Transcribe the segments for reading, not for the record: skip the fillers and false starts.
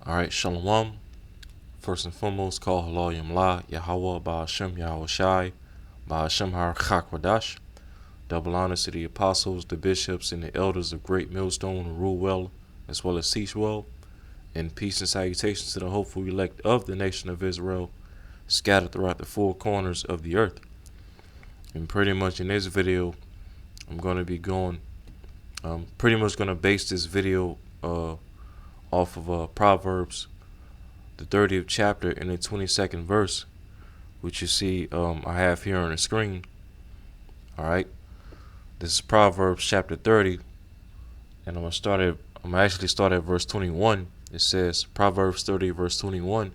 All right, Shalom. First and foremost, call Halal Yamla, Yahweh, Ba'ashem, Yahweh Shai, Ba'ashem Har Chakwadash. Double honors to the apostles, the bishops, and the elders of Great Millstone who rule well as well as teach well. And peace and salutations to the hopeful elect of the nation of Israel, scattered throughout the four corners of the earth. And pretty much in this video, I'm going to be pretty much going to base this video off of Proverbs, the 30th chapter and the 22nd verse, which you see I have here on the screen. All right, this is Proverbs chapter 30, and I'm gonna actually start at verse 21. It says, Proverbs 30 verse 21.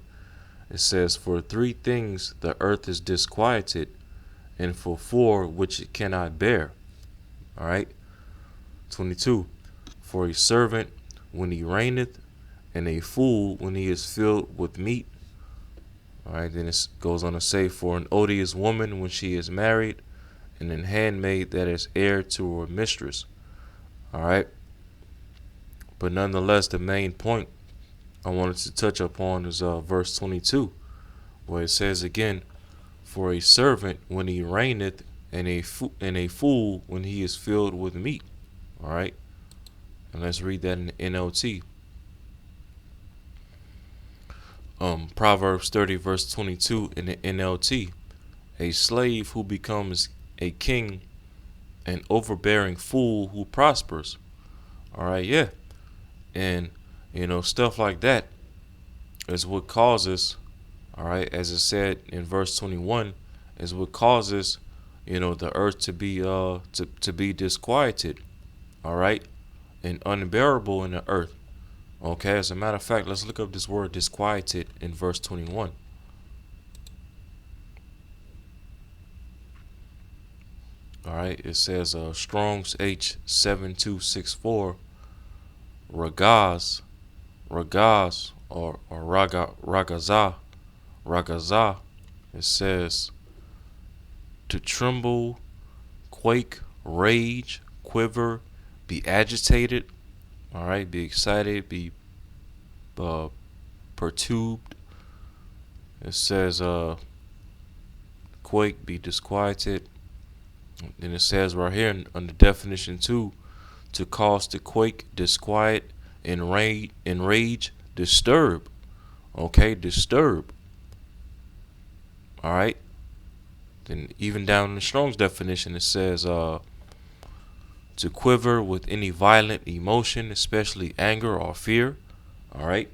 It says, "For three things the earth is disquieted, and for four which it cannot bear." All right, 22. "For a servant when he reigneth, and a fool when he is filled with meat." All right, then it goes on to say, "For an odious woman when she is married, and an handmaid that is heir to her mistress." All right, but nonetheless, the main point I wanted to touch upon is verse 22, where it says again, "For a servant when he reigneth, and a fool when he is filled with meat." All right, and let's read that in the NLT. Proverbs 30 verse 22 in the NLT. "A slave who becomes a king, an overbearing fool who prospers." All right, yeah, and stuff like that is what causes. All right, as it said in verse 21, is what causes the earth to be disquieted. All right, and unbearable in the earth. Okay, as a matter of fact, let's look up this word disquieted in verse 21. All right, it says Strong's H7264, ragaz, or ragaza. It says to tremble, quake, rage, quiver, be agitated. All right, be excited, be perturbed. It says quake, be disquieted. Then it says right here under definition 2, to cause to quake, disquiet, enrage, disturb. Okay, disturb. All right. Then even down in the Strong's definition, it says to quiver with any violent emotion, especially anger or fear. All right,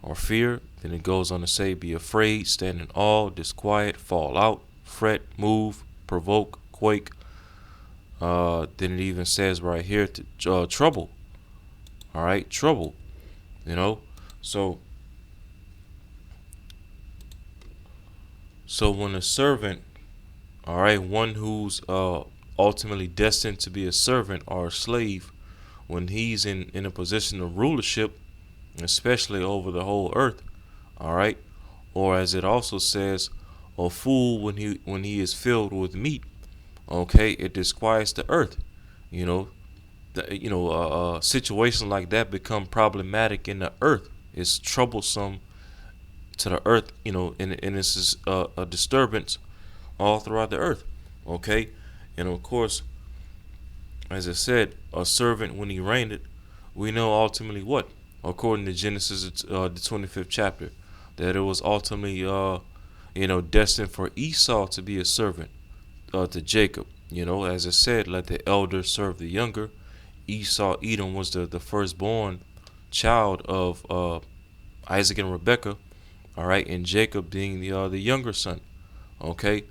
or fear. Then it goes on to say, be afraid, stand in awe, disquiet, fall out, fret, move, provoke, quake. Then it even says right here to trouble. All right, trouble. So when a servant, all right, one who's ultimately destined to be a servant or a slave, when he's in a position of rulership, especially over the whole earth, all right, or as it also says, a fool when he is filled with meat, okay, it disquiets the earth. Situations like that become problematic in the earth. It's troublesome to the earth, and this is a disturbance all throughout the earth, okay, and of course, as I said, a servant when he reigned, we know ultimately what, according to Genesis, the 25th chapter, that it was ultimately, destined for Esau to be a servant to Jacob. As I said, let the elder serve the younger. Esau, Edom, was the firstborn child of Isaac and Rebekah. All right, and Jacob being the younger son. Okay,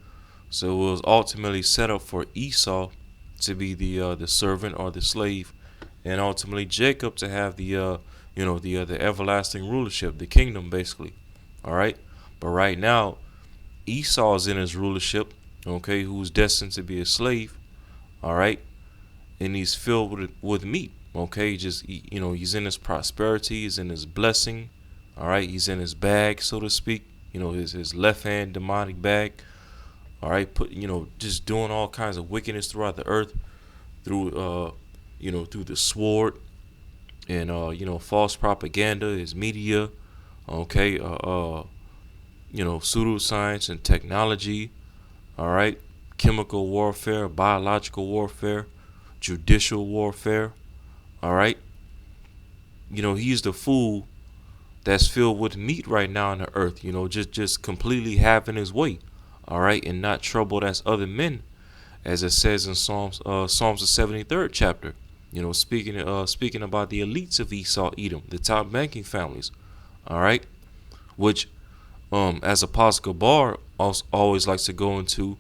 so it was ultimately set up for Esau to be the servant or the slave, and ultimately Jacob to have the everlasting rulership, the kingdom, basically. All right, but right now Esau is in his rulership, okay, who's destined to be a slave. All right, and he's filled with meat. Okay, he's in his prosperity, he's in his blessing. All right, he's in his bag, so to speak. His left hand demonic bag. All right, just doing all kinds of wickedness throughout the earth through through the sword and false propaganda, his media, okay, pseudoscience and technology, all right, chemical warfare, biological warfare, judicial warfare, all right. He's the fool that's filled with meat right now on the earth, just completely having his way, all right, and not troubled as other men, as it says in Psalms the 73rd chapter. Speaking about the elites of Esau, Edom, the top banking families, all right, which as Apostle Gabar always likes to go into,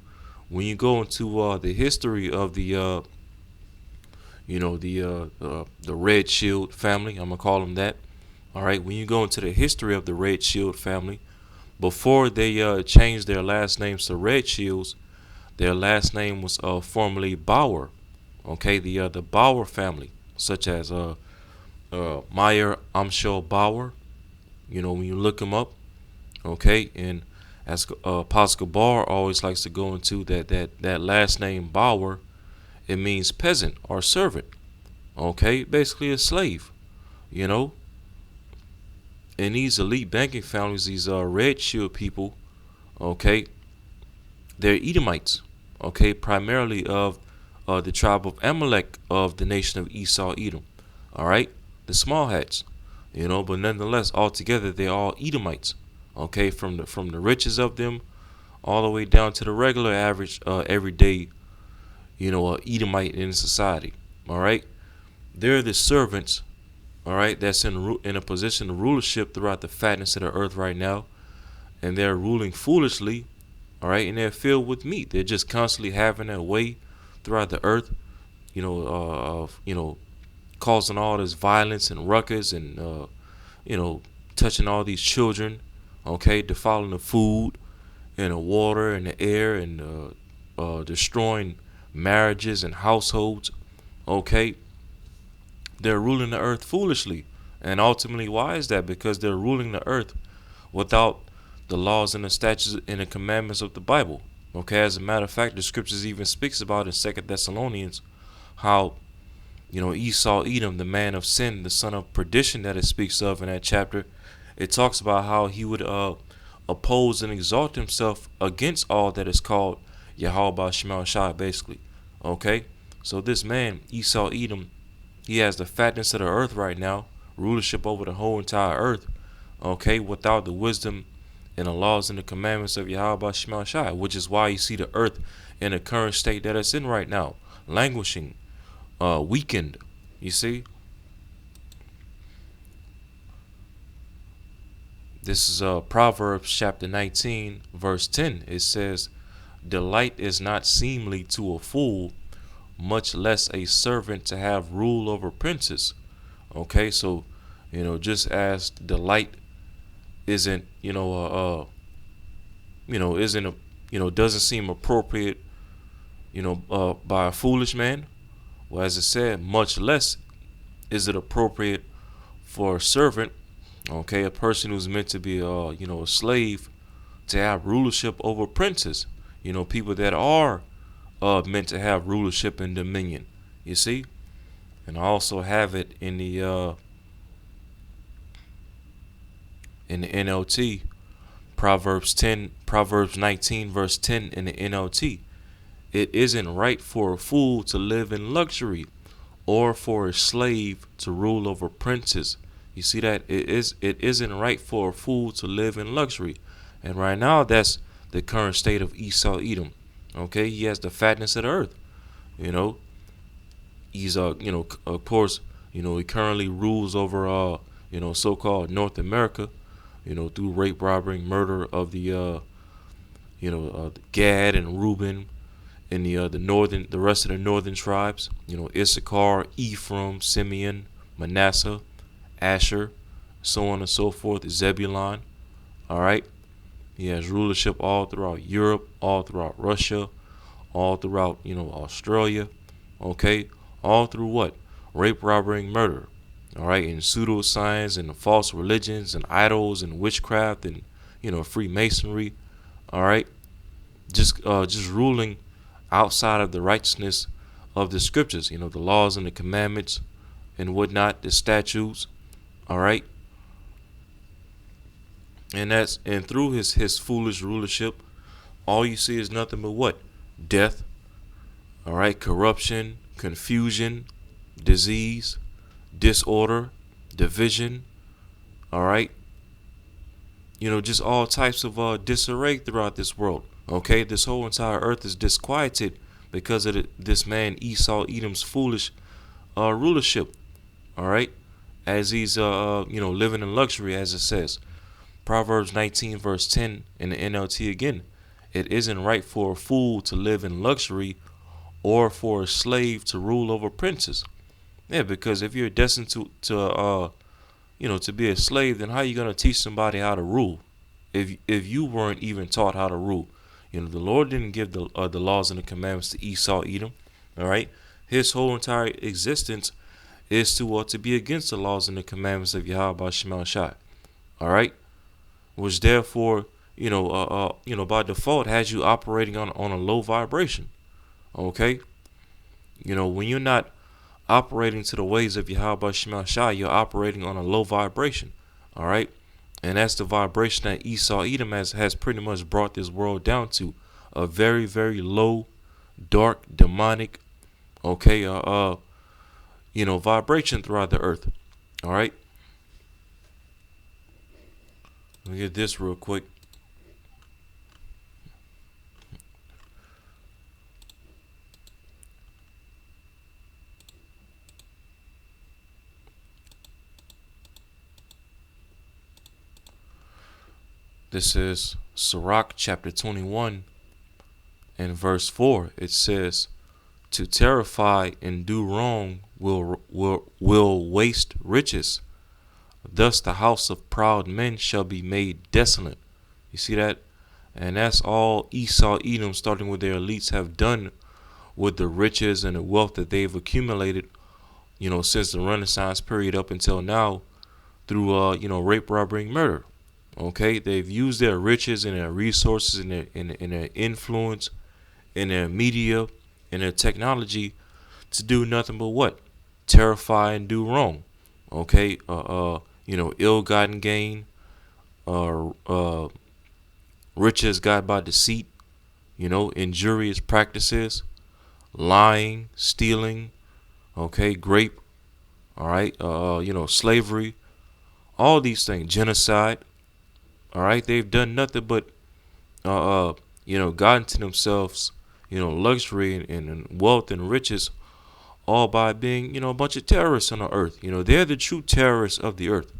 when you go into the history of the Red Shield family, I'm gonna call them that. All right, when you go into the history of the Red Shield family, before they changed their last names to Red Shields, their last name was formerly Bauer. Okay, the Bauer family, such as Meyer Amschel Bauer. When you look them up, okay, and as Apostle Gabar always likes to go into that last name Bauer, it means peasant or servant. Okay, basically a slave. You know, and these elite banking families, these Red Shield people, okay, they're Edomites. Okay, primarily of the tribe of Amalek of the nation of Esau, Edom. All right, the small hats. But nonetheless, altogether they're all Edomites. Okay, from the riches of them all the way down to the regular average everyday Edomite in society. All right, they're the servants. All right, that's in a position of rulership throughout the fatness of the earth right now, and they're ruling foolishly. All right, and they're filled with meat. They're just constantly having their way throughout the earth. Causing all this violence and ruckus and touching all these children. Okay, defiling the food and the water and the air and destroying marriages and households. Okay, they're ruling the earth foolishly. And ultimately, why is that? Because they're ruling the earth without the laws and the statutes and the commandments of the Bible. Okay, as a matter of fact, the scriptures even speaks about in 2 Thessalonians how Esau, Edom, the man of sin, the son of perdition that it speaks of in that chapter. It talks about how he would oppose and exalt himself against all that is called Yahweh Shema Shai, basically. Okay, so this man, Esau, Edom, he has the fatness of the earth right now, rulership over the whole entire earth, okay, without the wisdom and the laws and the commandments of Yahweh Shema Shai, which is why you see the earth in the current state that it's in right now, languishing, weakened, you see. This is Proverbs chapter 19, verse 10. It says, "Delight is not seemly to a fool, much less a servant to have rule over princes." Okay, so just as delight isn't isn't doesn't seem appropriate by a foolish man. Well, as it said, much less is it appropriate for a servant, okay, a person who's meant to be a slave, to have rulership over princes, people that are meant to have rulership and dominion, you see. And I also have it in the NLT, Proverbs 19 verse 10 in the NLT. "It isn't right for a fool to live in luxury, or for a slave to rule over princes." You see that? It isn't right for a fool to live in luxury. And right now that's the current state of Esau, Edom. Okay, he has the fatness of the earth. He's of course, he currently rules over so-called North America, through rape, robbery, murder of the Gad and Reuben and the rest of the northern tribes, Issachar, Ephraim, Simeon, Manasseh, Asher, so on and so forth, Zebulon. All right, he has rulership all throughout Europe, all throughout Russia, all throughout Australia. Okay, all through what? Rape, robbery, and murder. All right, and pseudoscience and false religions and idols and witchcraft and Freemasonry. All right, just ruling outside of the righteousness of the scriptures, the laws and the commandments and whatnot, the statutes. All right, and through his foolish rulership, all you see is nothing but what? Death. All right, corruption, confusion, disease, disorder, division. All right, just all types of disarray throughout this world. Okay, this whole entire earth is disquieted because of this man Esau Edom's foolish rulership. All right, as he's living in luxury, as it says, Proverbs 19 verse 10 in the NLT again. It isn't right for a fool to live in luxury or for a slave to rule over princes. Yeah, because if you're destined to be a slave, then how are you gonna teach somebody how to rule if you weren't even taught how to rule? The Lord didn't give the laws and the commandments to Esau, Edom. All right, his whole entire existence is to be against the laws and the commandments of Yahweh Shema Shai. All right, which therefore by default has you operating on a low vibration. Okay, when you're not operating to the ways of Yahweh Shema Shai, you're operating on a low vibration. All right, and that's the vibration that Esau Edom has pretty much brought this world down to, a very, very low, dark, demonic, okay, vibration throughout the earth. All right, let me get this real quick. This is Sirach chapter 21 and verse 4. It says, "To terrify and do wrong will waste riches. Thus the house of proud men shall be made desolate." You see that? And that's all Esau, Edom, starting with their elites, have done with the riches and the wealth that they've accumulated, since the Renaissance period up until now, through rape, robbery, and murder. Okay, they've used their riches and their resources and their influence and their media and their technology to do nothing but what? Terrify and do wrong. Okay, ill-gotten gain, riches got by deceit, injurious practices, lying, stealing, okay, grape, all right, slavery, all these things, genocide. All right, they've done nothing but, gotten to themselves, luxury and wealth and riches, all by being, a bunch of terrorists on the earth. They're the true terrorists of the earth.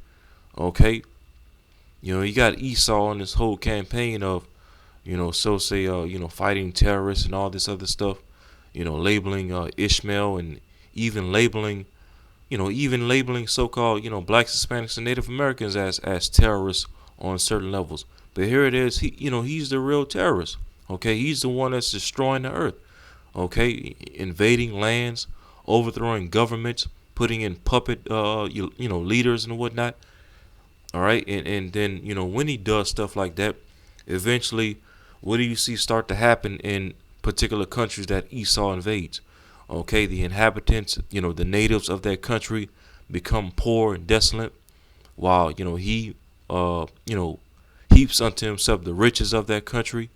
Okay, you got Esau on this whole campaign of, fighting terrorists and all this other stuff. Labeling Ishmael and even labeling, so-called, blacks, Hispanics, and Native Americans as terrorists on certain levels. But here it is, he's the real terrorist. Okay, he's the one that's destroying the earth. Okay, invading lands, overthrowing governments, putting in puppet leaders and whatnot. All right, and then when he does stuff like that, eventually, what do you see start to happen in particular countries that Esau invades? Okay, the inhabitants, the natives of that country become poor and desolate, while he heaps unto himself the riches of that country.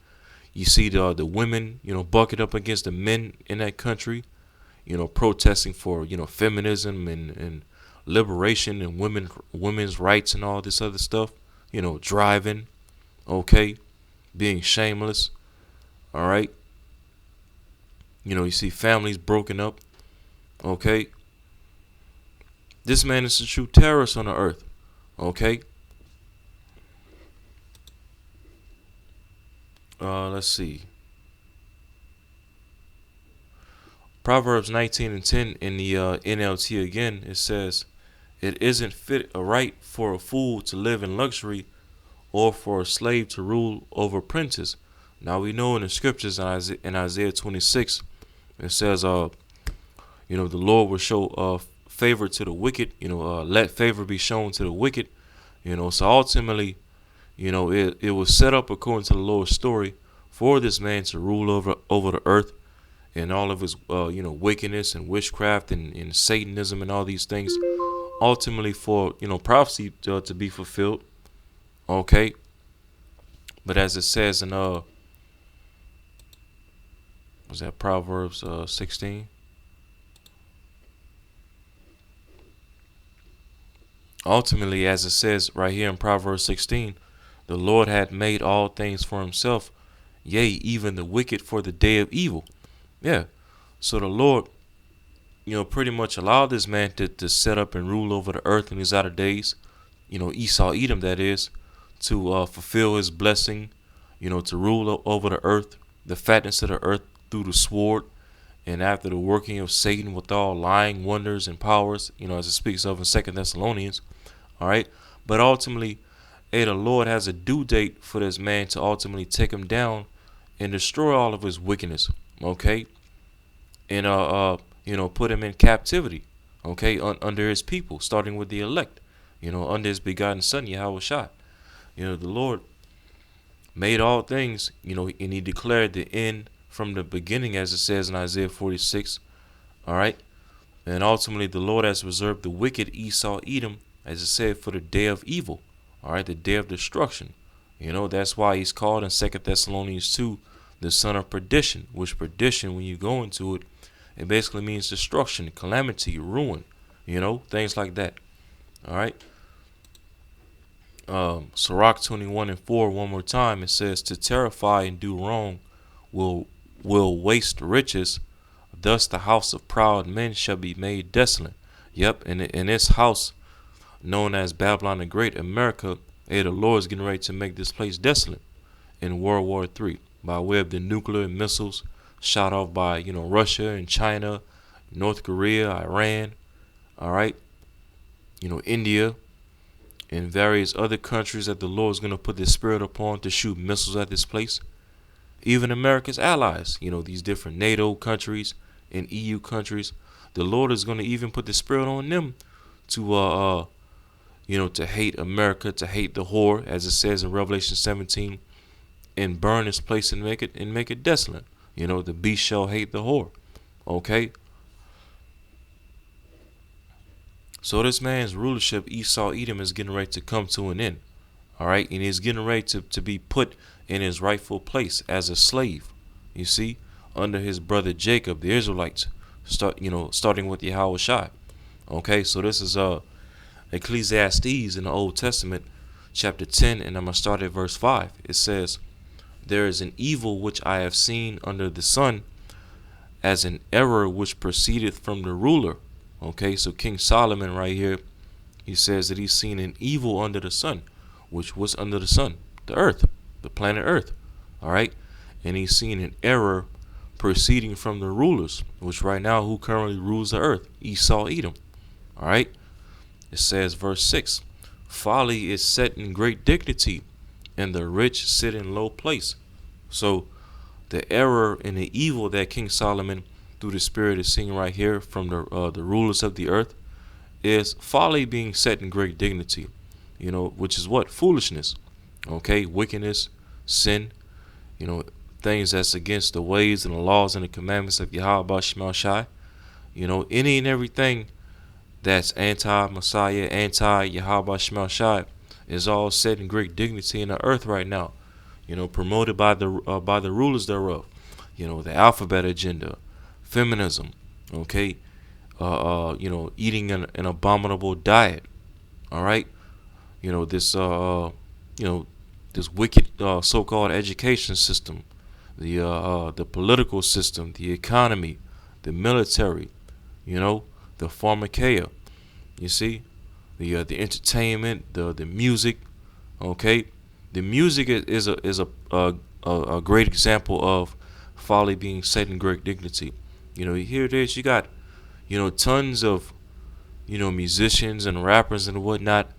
You see the women, bucket up against the men in that country, protesting for, feminism and liberation and women's rights and all this other stuff, driving, okay, being shameless, all right. You see families broken up, okay. This man is a true terrorist on the earth, okay. Let's see. Proverbs 19 and 10 in the NLT again, it says, "It isn't fit right for a fool to live in luxury or for a slave to rule over princes." Now we know in the scriptures in Isaiah 26, it says, the Lord will show favor to the wicked, let favor be shown to the wicked, so ultimately, it was set up according to the Lord's story for this man to rule over the earth and all of his wickedness and witchcraft and Satanism and all these things, ultimately for prophecy to be fulfilled. Okay, but as it says in was that Proverbs 16? Ultimately, as it says right here in Proverbs 16, the Lord had made all things for himself, yea, even the wicked for the day of evil. Yeah. So the Lord, pretty much allowed this man to set up and rule over the earth in his outer days. Esau, Edom, that is, to fulfill his blessing, to rule over the earth, the fatness of the earth through the sword, and after the working of Satan with all lying wonders and powers, as it speaks of in 2 Thessalonians. All right. But ultimately, hey, the Lord has a due date for this man to ultimately take him down and destroy all of his wickedness. Okay. And put him in captivity. Okay, under his people, starting with the elect. Under his begotten son, Yahweh Shai. The Lord made all things, and he declared the end from the beginning, as it says in Isaiah 46. All right. And ultimately, the Lord has reserved the wicked Esau, Edom, as it said, for the day of evil. All right, the day of destruction. That's why he's called in 2 Thessalonians 2 the son of perdition, which perdition, when you go into it, it basically means destruction, calamity, ruin, things like that. All right. Sirach 21:4, one more time, it says, to terrify and do wrong will waste riches. Thus the house of proud men shall be made desolate. Yep, and in this house, known as Babylon the Great, America, the Lord is getting ready to make this place desolate in World War III by way of the nuclear missiles shot off by, Russia and China, North Korea, Iran, all right, India, and various other countries that the Lord is going to put His Spirit upon to shoot missiles at this place. Even America's allies, these different NATO countries and EU countries, the Lord is going to even put the Spirit on them to to hate America, to hate the whore, as it says in Revelation 17, and burn this place and make it desolate. The beast shall hate the whore. Okay. So this man's rulership, Esau, Edom, is getting ready to come to an end. All right, and he's getting ready to be put in his rightful place as a slave. You see, under his brother Jacob, the Israelites, starting with Yahweh Shai. Okay, so this is Ecclesiastes in the Old Testament, chapter 10, and I'm gonna start at verse 5. It says, there is an evil which I have seen under the sun, as an error which proceedeth from the ruler. Okay, so King Solomon right here, he says that he's seen an evil under the sun, which was under the sun, the earth, the planet earth. All right, and he's seen an error proceeding from the rulers, which right now, who currently rules the earth? Esau, Edom. All right, it says verse 6, folly is set in great dignity, and the rich sit in low place. So the error and the evil that King Solomon through the Spirit is seeing right here from the rulers of the earth is folly being set in great dignity, which is what? Foolishness. Okay, wickedness, sin, things that's against the ways and the laws and the commandments of Yahweh Shema Shai. Any and everything that's anti-Messiah, anti-Yahweh Shema Shai is all set in great dignity in the earth right now. Promoted by the rulers thereof. The alphabet agenda, feminism, okay, eating an abominable diet. All right, this this wicked so-called education system, the political system, the economy, the military, the pharmakeia. You see, the entertainment, the music. Okay, the music is a great example of folly being set in great dignity. Here it is. You got tons of musicians and rappers and whatnot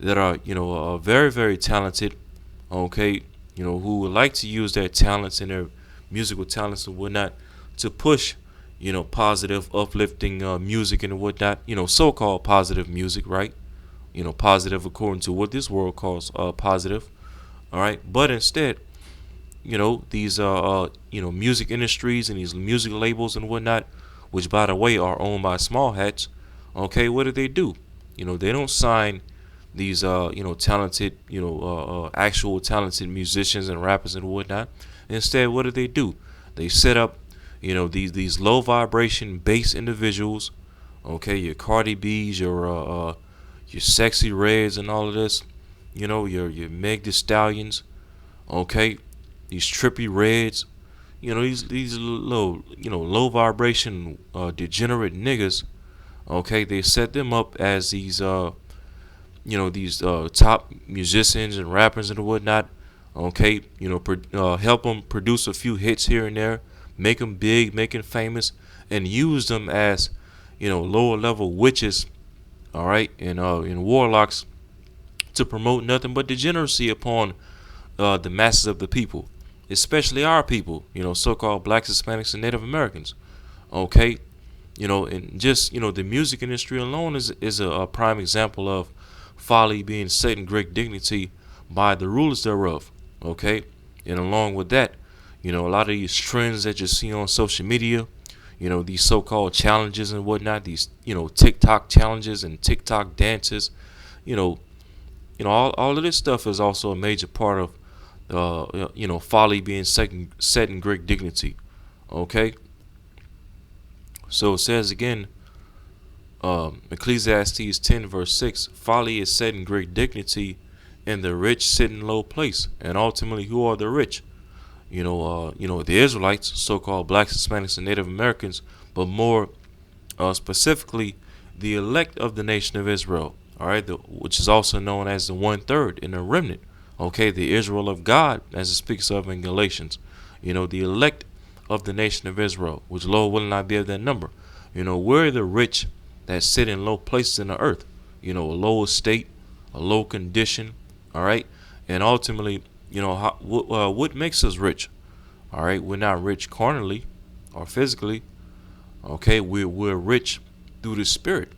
that are very, very talented. Okay, who would like to use their talents and their musical talents and whatnot to push positive, uplifting music and whatnot. So-called positive music, right? Positive according to what this world calls positive. All right, but instead, these music industries and these music labels and whatnot, which by the way are owned by small hats. Okay, what do? They don't sign these talented actual talented musicians and rappers and whatnot. Instead, what do? They set up these low vibration bass individuals. Okay, your Cardi B's, your Sexy Reds and all of this. Your Meg Thee Stallions. Okay, these trippy Reds. These low vibration degenerate niggas. Okay, they set them up as these top musicians and rappers and whatnot. Okay, help them produce a few hits here and there, make them big, make them famous, and use them as lower level witches. All right, and warlocks to promote nothing but degeneracy upon the masses of the people, especially our people. So-called blacks, Hispanics, and Native Americans. Okay, and just the music industry alone is a prime example of folly being set in great dignity by the rulers thereof. Okay, and along with that, a lot of these trends that you see on social media, these so-called challenges and whatnot, these TikTok challenges and TikTok dances, you know, all of this stuff is also a major part of folly being set in great dignity. Okay, so it says again, Ecclesiastes 10 verse 6, folly is set in great dignity, and the rich sit in low place. And ultimately, who are the rich? The Israelites, so-called blacks, Hispanics, and Native Americans, but more specifically, the elect of the nation of Israel. All right, which is also known as the 1/3 in the remnant. Okay, the Israel of God, as it speaks of in Galatians. The elect of the nation of Israel, which Lord will not be of that number. We're the rich that sit in low places in the earth. A low estate, a low condition. All right, and ultimately, what makes us rich? All right, we're not rich carnally or physically. Okay, we're rich through the Spirit.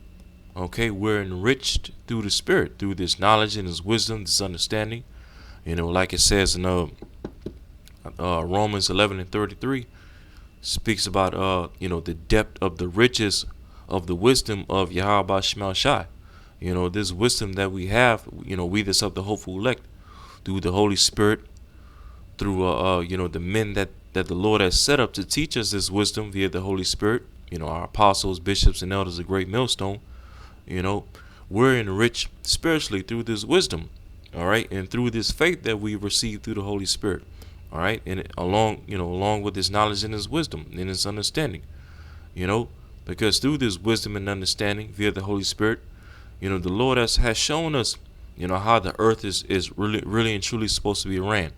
Okay, we're enriched through the Spirit, through this knowledge and this wisdom, this understanding. Like it says in Romans 11:33, speaks about the depth of the riches of the wisdom of Yahweh Shema Shai. This wisdom that we have, we this of the hopeful elect, through the Holy Spirit, through the men that the Lord has set up to teach us this wisdom via the Holy Spirit. Our apostles, bishops, and elders, a great millstone. We're enriched spiritually through this wisdom. All right, and through this faith that we receive through the Holy Spirit. All right, and along with this knowledge and this wisdom and this understanding. Because through this wisdom and understanding via the Holy Spirit, the Lord has shown us, how the earth is really and truly supposed to be ran.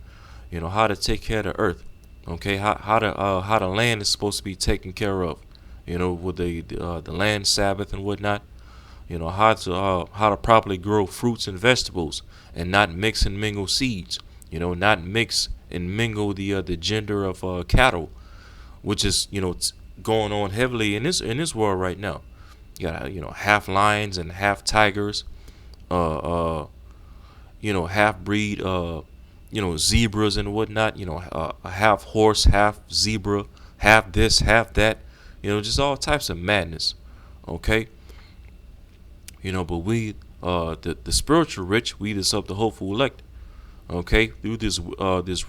How to take care of the earth. Okay, how the land is supposed to be taken care of. With the land Sabbath and whatnot. How to properly grow fruits and vegetables and not mix and mingle seeds. Not mix and mingle the gender of cattle, which is going on heavily in this world right now. You got half lions and half tigers, half breed zebras and whatnot. Half horse, half zebra, half this, half that. Just all types of madness. Okay. But we, the spiritual rich, we this of the hopeful elect. Okay, through this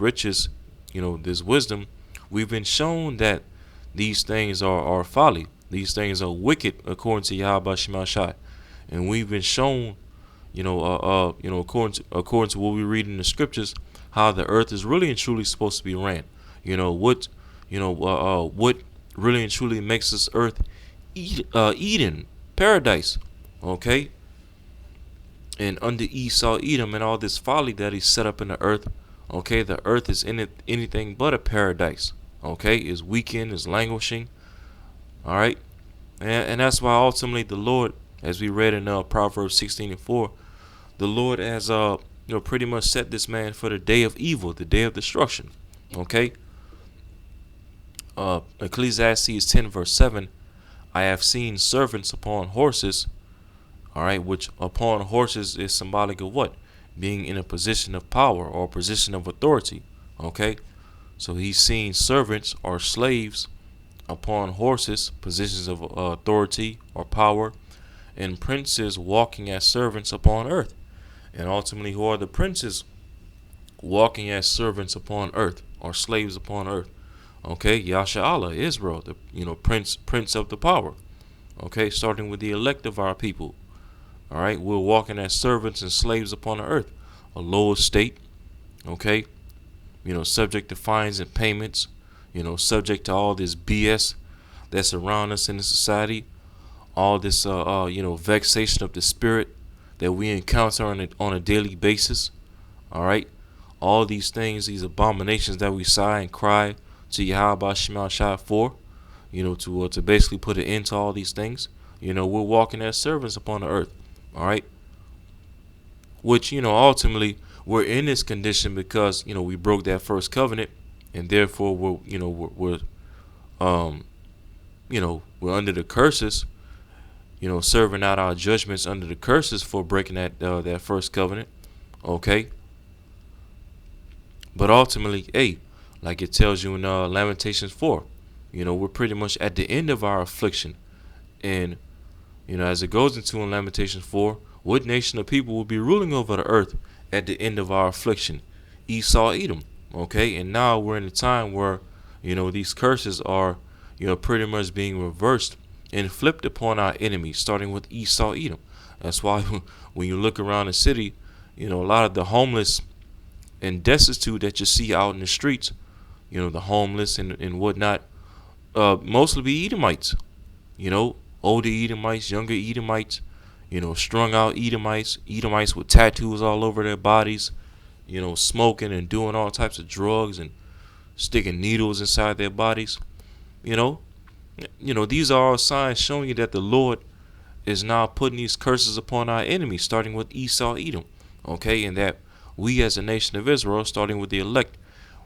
riches, this wisdom, we've been shown that these things are folly. These things are wicked according to Yahweh Shema Shai. And we've been shown, according to what we read in the scriptures, how the earth is really and truly supposed to be ran. What really and truly makes this earth Eden, paradise. Okay, and under Esau, Edom, and all this folly that he set up in the earth. Okay, the earth is in it anything but a paradise. Okay, is weakened, is languishing. All right, and that's why ultimately the Lord, as we read in Proverbs 16:4, the Lord has pretty much set this man for the day of evil, the day of destruction. Okay, Ecclesiastes 10 verse 7, I have seen servants upon horses. All right, which upon horses is symbolic of what? Being in a position of power or a position of authority. Okay, So he's seen servants or slaves upon horses, positions of authority or power, and princes walking as servants upon earth. And ultimately, who are the princes walking as servants upon earth or slaves upon earth? Okay, Yasha Allah, Israel, the prince of the power. Okay, starting with the elect of our people. All right, we're walking as servants and slaves upon the earth, a low estate. Okay, subject to fines and payments. Subject to all this BS that's around us in the society, all this vexation of the spirit that we encounter on a daily basis. All right, all these things, these abominations that we sigh and cry to Yahweh Shema Shah for, to basically put an end to all these things. We're walking as servants upon the earth. All right, which ultimately we're in this condition because we broke that first covenant, and therefore um we're under the curses. Serving out our judgments under the curses for breaking that first covenant. Okay, but ultimately, hey, like it tells you in Lamentations 4, we're pretty much at the end of our affliction. And, as it goes into in Lamentations 4, what nation of people will be ruling over the earth at the end of our affliction? Esau, Edom. Okay, and now we're in a time where, these curses are, pretty much being reversed and flipped upon our enemies, starting with Esau, Edom. That's why when you look around the city, a lot of the homeless and destitute that you see out in the streets, the homeless and whatnot, mostly be Edomites, older Edomites, younger Edomites, strung out Edomites with tattoos all over their bodies, smoking and doing all types of drugs and sticking needles inside their bodies. You know, these are all signs showing you that the Lord is now putting these curses upon our enemies, starting with Esau, Edom. Okay, and that we as a nation of Israel, starting with the elect,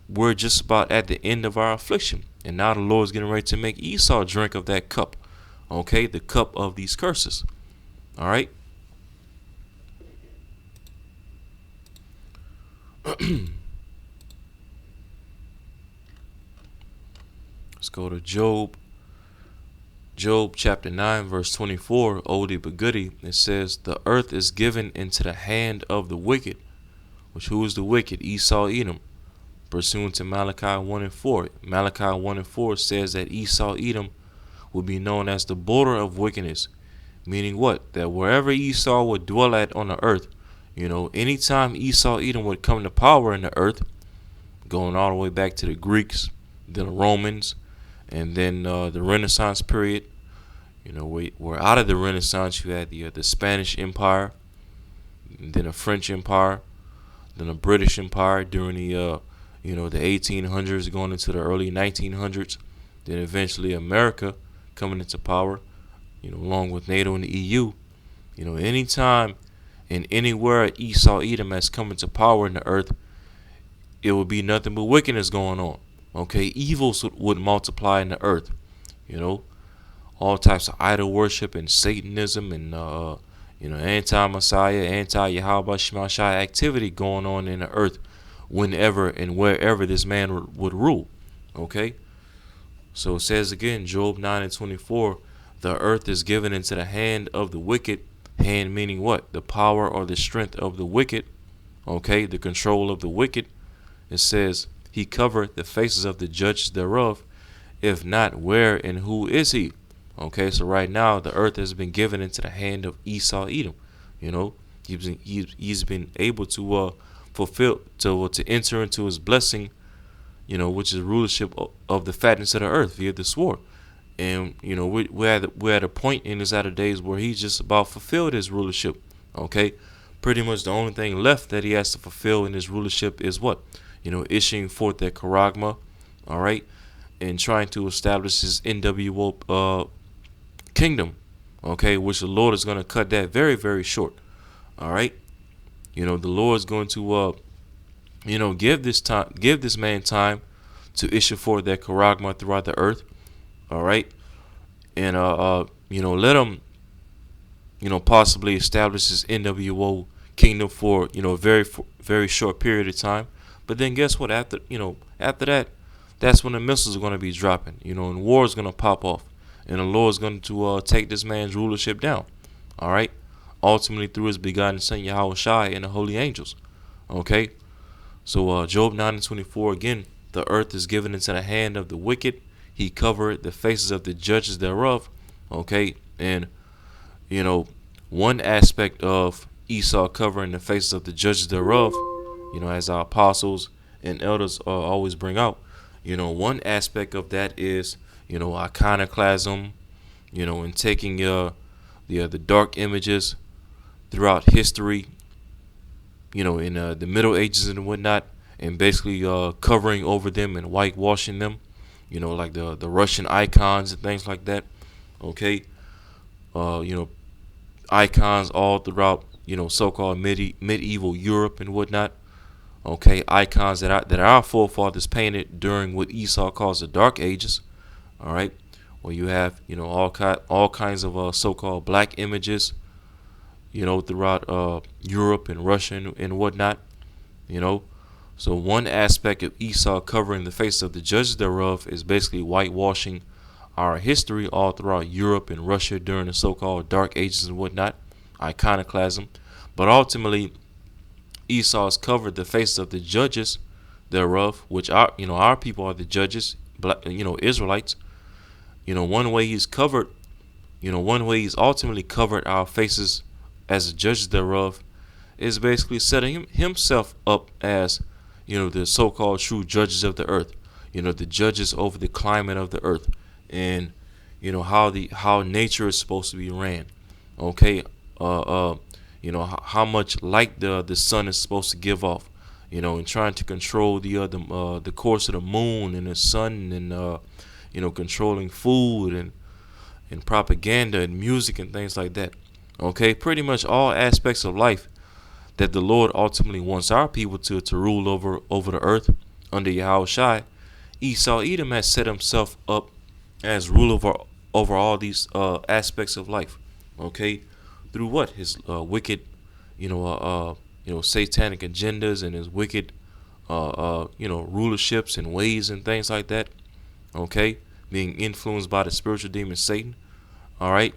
we're just about at the end of our affliction. And now the Lord's getting ready to make Esau drink of that cup. Okay, the cup of these curses. All right. Let's go to Job. Job chapter 9, verse 24, oldie but goodie. It says, the earth is given into the hand of the wicked. Which who is the wicked? Esau, Edom. Pursuant to Malachi 1 and 4. Malachi 1 and 4 says that Esau, Edom will be known as the border of wickedness. Meaning what? That wherever Esau would dwell at on the earth, anytime Esau, Edom would come to power in the earth, going all the way back to the Greeks, then the Romans, and then the Renaissance period. We're out of the Renaissance. You had the Spanish Empire, then the French Empire, then the British Empire during the 1800s going into the early 1900s. Then eventually America coming into power, along with NATO and the EU. Anytime and anywhere Esau, Edom has come into power in the earth, it would be nothing but wickedness going on. Okay, evils would multiply in the earth. All types of idol worship and Satanism and anti-Messiah, anti-Yahweh Shema Shai activity going on in the earth whenever and wherever this man would rule. Okay, so it says again, Job 9 and 24, the earth is given into the hand of the wicked. Hand meaning what? The power or the strength of the wicked. Okay, the control of the wicked. It says, he covered the faces of the judges thereof. If not, where and who is he? Okay, so right now the earth has been given into the hand of Esau, Edom. He's been able to fulfill, to enter into his blessing, which is rulership of the fatness of the earth via the sword. And we're at a point in his latter days where he's just about fulfilled his rulership. Okay, pretty much the only thing left that he has to fulfill in his rulership is what? Issuing forth that charagma, all right, and trying to establish his NWO kingdom, okay, which the Lord is going to cut that very, very short. All right, the Lord is going to give this man time to issue forth that charagma throughout the earth. All right, and let him possibly establish his NWO kingdom for a very short period of time. But then guess what? After that, that's when the missiles are going to be dropping, and war is going to pop off. And the Lord is going to take this man's rulership down. All right? Ultimately through his begotten son, Yahweh Shai, and the holy angels. Okay? So Job 9:24 again, the earth is given into the hand of the wicked. He covered the faces of the judges thereof. Okay? And, one aspect of Esau covering the faces of the judges thereof, as our apostles and elders always bring out, one aspect of that is, iconoclasm, and taking the dark images throughout history, in the Middle Ages and whatnot, and basically covering over them and whitewashing them, like the Russian icons and things like that. Okay, icons all throughout, so-called medieval Europe and whatnot. Okay, icons that our forefathers painted during what Esau calls the Dark Ages. All right, where you have all kinds of so-called black images, throughout Europe and Russia and whatnot. You know, so one aspect of Esau covering the face of the judges thereof is basically whitewashing our history all throughout Europe and Russia during the so-called Dark Ages and whatnot, iconoclasm. But ultimately, Esau has covered the faces of the judges thereof, which our people are the judges, Israelites. One way he's covered, one way he's ultimately covered our faces as the judges thereof is basically setting himself up as, the so-called true judges of the earth, the judges over the climate of the earth, and how nature is supposed to be ran. Okay, how much light the sun is supposed to give off, and trying to control the course of the moon and the sun, and controlling food and propaganda and music and things like that. Okay, pretty much all aspects of life that the Lord ultimately wants our people to rule over the earth under Yahweh Shai. Esau Edom has set himself up as ruler over all these aspects of life. Okay, through what his wicked, satanic agendas and his wicked, rulerships and ways and things like that. Okay, being influenced by the spiritual demon Satan. All right.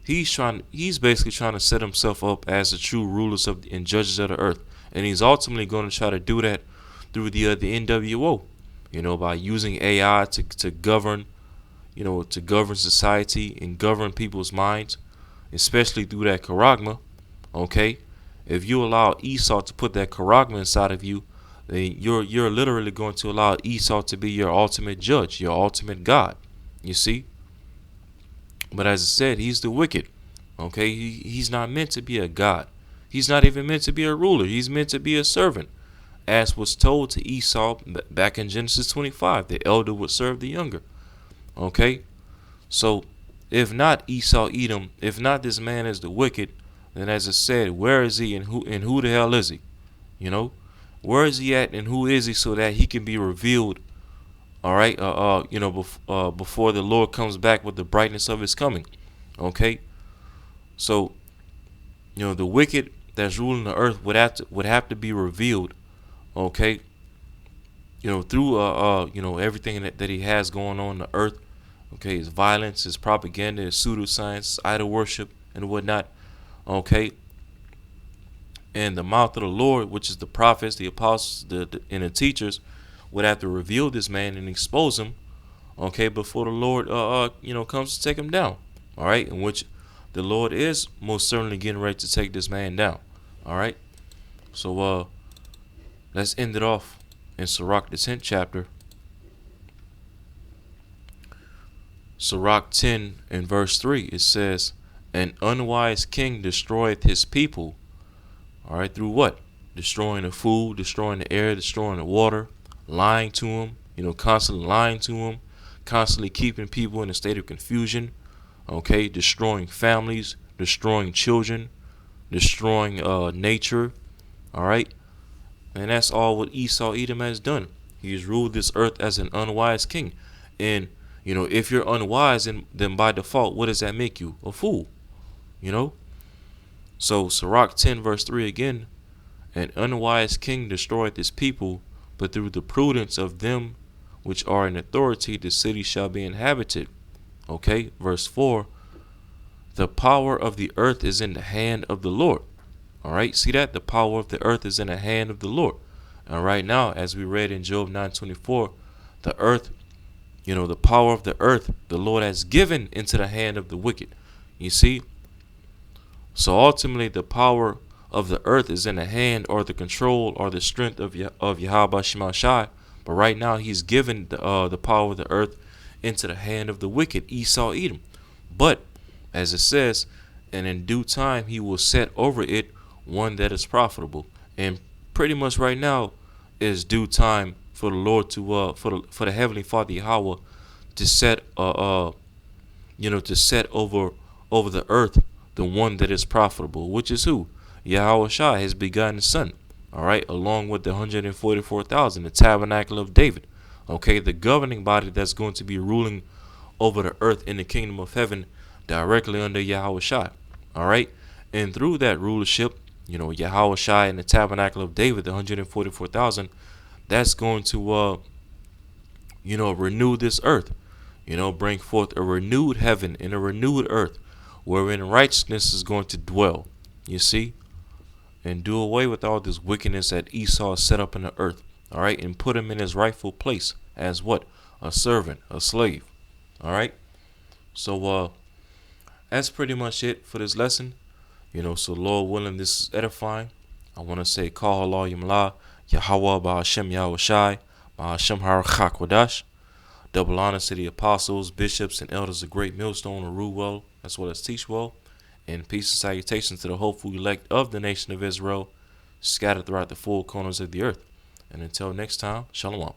He's basically trying to set himself up as the true rulers and judges of the earth, and he's ultimately going to try to do that through the NWO, by using AI to govern, to govern society and govern people's minds, especially through that charagma. Okay, if you allow Esau to put that charagma inside of you, then you're literally going to allow Esau to be your ultimate judge, your ultimate God. You see. But as I said, he's the wicked. Okay, he's not meant to be a god. He's not even meant to be a ruler. He's meant to be a servant, as was told to Esau back in Genesis 25. The elder would serve the younger. Okay, so if not Esau Edom, if not this man is the wicked, then as I said, where is he and who the hell is he? Where is he at and who is he, so that he can be revealed? All right, before the Lord comes back with the brightness of his coming. Okay, so the wicked that's ruling the earth would have to be revealed. Okay, through everything that he has going on the earth. Okay, his violence, his propaganda, his pseudoscience, idol worship, and whatnot. Okay, and the mouth of the Lord, which is the prophets, the apostles, and the teachers, would have to reveal this man and expose him, okay, before the Lord, comes to take him down. All right, in which the Lord is most certainly getting ready to take this man down. All right, so let's end it off in Sirach, the 10th chapter. Sirach 10 and verse 3, it says, "An unwise king destroyeth his people." All right, through what? Destroying the food, destroying the air, destroying the water, lying to him, constantly lying to him, constantly keeping people in a state of confusion, okay, destroying families, destroying children, destroying nature, all right, and that's all what Esau Edom has done. He's ruled this earth as an unwise king, and if you're unwise, then by default, what does that make you? A fool, So Sirach 10 verse 3 again, "An unwise king destroyeth his people, but through the prudence of them which are in authority, the city shall be inhabited. Okay, verse 4, the power of the earth is in the hand of the Lord. All right, see that? The power of the earth is in the hand of the Lord. And right now, as we read in Job 9:24, the earth, the power of the earth, the Lord has given into the hand of the wicked. You see? So ultimately, the power of the earth is in the hand or the control or the strength of Yahweh Shemashai. But right now, he's given the power of the earth into the hand of the wicked, Esau, Edom. But, as it says, and in due time, he will set over it one that is profitable. And pretty much right now is due time for the Lord to for the Heavenly Father Yahweh to set to set over the earth the one that is profitable, which is who? Yahweh Shai, his begotten son. All right, along with the 144,000, the tabernacle of David. Okay, the governing body that's going to be ruling over the earth in the kingdom of heaven directly under Yahweh Shai. All right, and through that rulership, Yahweh Shai and the tabernacle of David, the 144,000, that's going to renew this earth. Bring forth a renewed heaven and a renewed earth wherein righteousness is going to dwell. You see? And do away with all this wickedness that Esau set up in the earth. All right? And put him in his rightful place as what? A servant, a slave. All right? So that's pretty much it for this lesson. So Lord willing, this is edifying. I want to say, Kal Halal Yamla, Yahweh Ba'ashem Yahweh Shai, Ba'ashem Har Chakwadash. Double honors to the apostles, bishops, and elders of Great Millstone who rule well as well as teach well. And peace and salutations to the hopeful elect of the nation of Israel, scattered throughout the four corners of the earth. And until next time, Shalom.